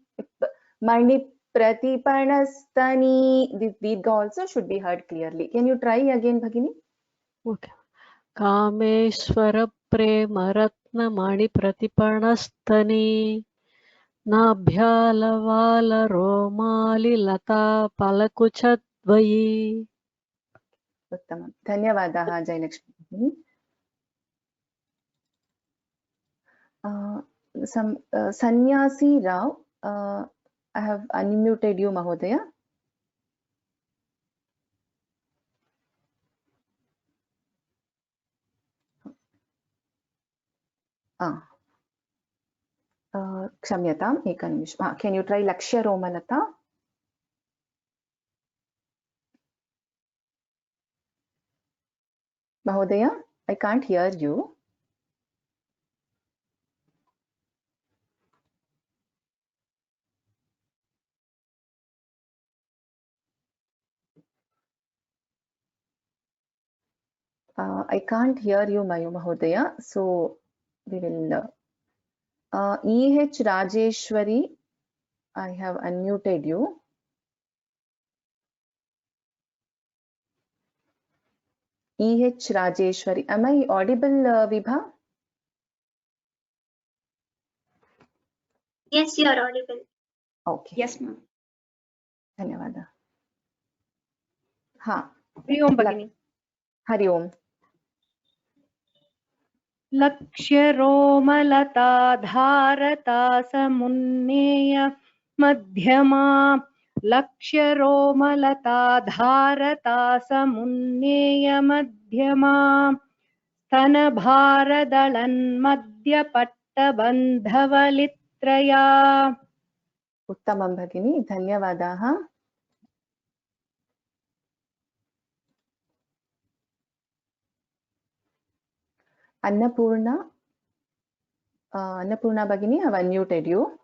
Mani Pratipanasthani. This Dirgha also should be heard clearly. Can you try again, Bhagini? Okay. Kameshwara Prema Ratna Mani Pratipanasthani नाभ्यालवाल रोमालि लता पलकुचद्वयी. उत्तमं. धन्यवादाः Jayalakshmi. some Sannyasi Rao, I have unmuted you, Mahodaya. Kshamyatam, ekanimisha. Can you try Lakshya Romalata? Mahodaya, I can't hear you. I can't hear you, Mayu Mahodaya. So we will. E.H. Rajeshwari, I have unmuted you. E.H. Rajeshwari, am I audible, Vibha? Yes, you are audible. Okay. Yes, ma'am. धन्यवाद. हाँ. Hari Om Bhagini. Hari ओम. लक्ष्यरोमलता धारता समुन्नेय मध्यमा लक्ष्यरोमलता धारता समुन्नेय मध्यमा स्तनभारदलन्मध्यपट्टबन्धवलित्रया. उत्तमं भगिनी, धन्यवादाः. Annapurna, Annapurna Bhagini, I have unmuted you.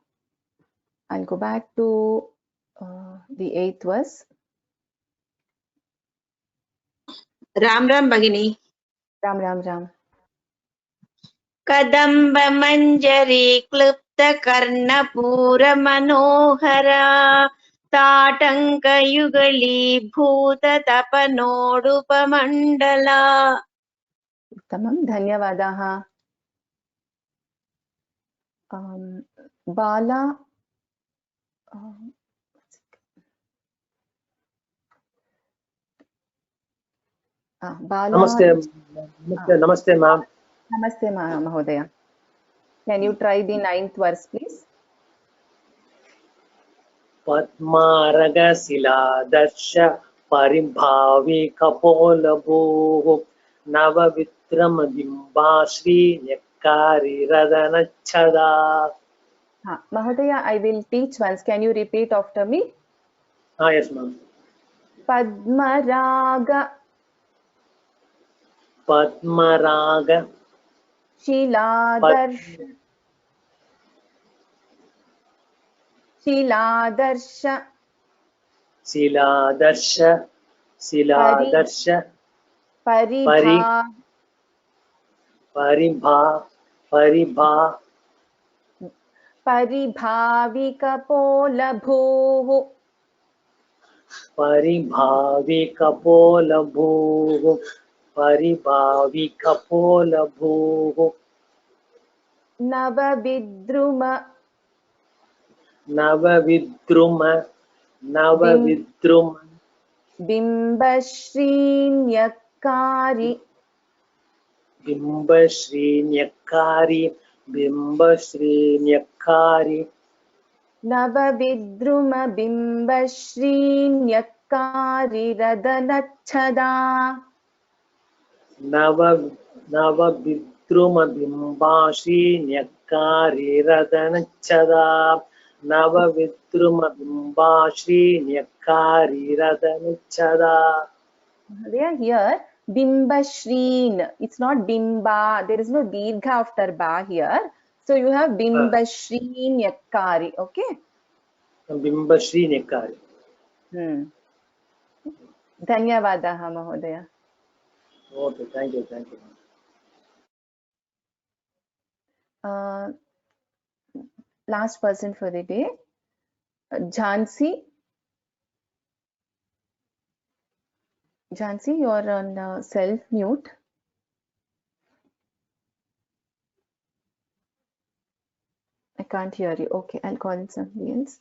I'll go back to the 8th verse. Ram Ram Bhagini. Ram Ram Ram. Kadamba Manjari Klupta Karnapura Manohara Tatanka Yugali Bhuta Tapanodupa Mandala. Uttamam, dhanyavadaha. Bala. Bala. Namaste, ma'am. Namaste, Mahodaya. Can you try the 9th verse, please? Padmaraga Siladasha Paribhavi Kapolabhu Navavitram Bimbashri Nyakari Radanachada. Mahodaya, I will teach once. Can you repeat after me? Yes, ma'am. Padmaraga. Padmaraga Shiladarsha. Shiladarsha. Siladarsha Siladarsha Paribha. Paribha Paribhavikapolabhuः. Paribhavikapolabhuः Paribhavikapolabhuः Navavidruma. Bimbashrinyakari. Bimbashrinyakari Navavidruma bimbashrinyakari radanachada. Navavidruma bimbashrinyakari radanachada. Navavidruma bimbashrinyakari radanachada. They are here. Bimbashrin. It's not bimba. There is no dirgha after ba here. So you have bimbashrinyakari. Okay. Bimbashrinyakari. Dhanyavadaha, Mahodaya. Okay, thank you. Last person for the day. Jhansi. Jhansi, you are on self-mute. I can't hear you. Okay, I'll call in somebody else.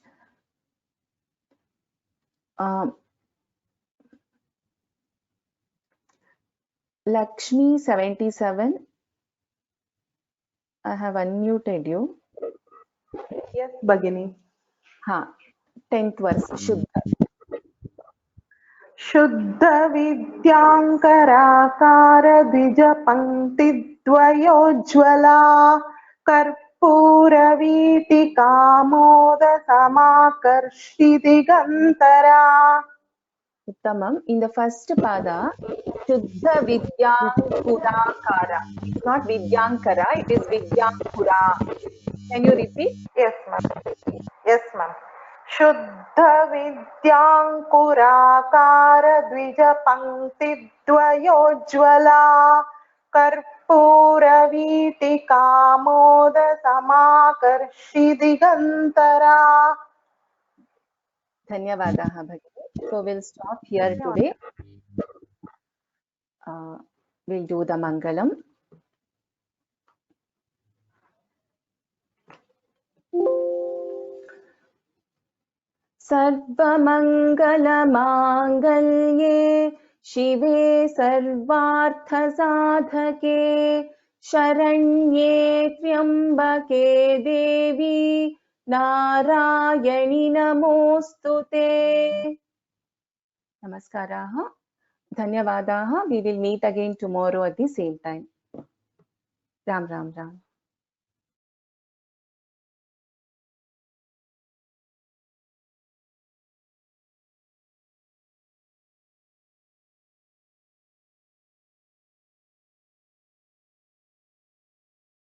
Lakshmi 77. I have unmuted you. Yes, Bhagini. हाँ 10th verse शुद्ध शुद्ध विद्यांकराकार द्विज पंक्ति द्वयोज्ज्वला कर्पूरवीटिका मोद समाकर्षि दिगंतरा. उत्तमम्. In the first pada शुद्ध vidyankurakara, it's not vidyankara, it is vidyankura. Can you repeat? Yes, ma'am. Yes, ma'am. शुद्ध विद्यांकुराकार द्विज पंक्ति द्वयोज्ज्वला कर्पूरवीटिका मोद समाकर्षि दिगंतरा. धन्यवादाः भगिनी. So we'll stop here today. We'll do the Mangalam. सर्वमङ्गलमाङ्गल्ये शिवे सर्वार्थसाधके शरण्ये त्र्यम्बके देवी नारायणि नमोऽस्तुते. नमस्काराः. धन्यवादाः. We will meet again tomorrow at the same time. Ram Ram Ram.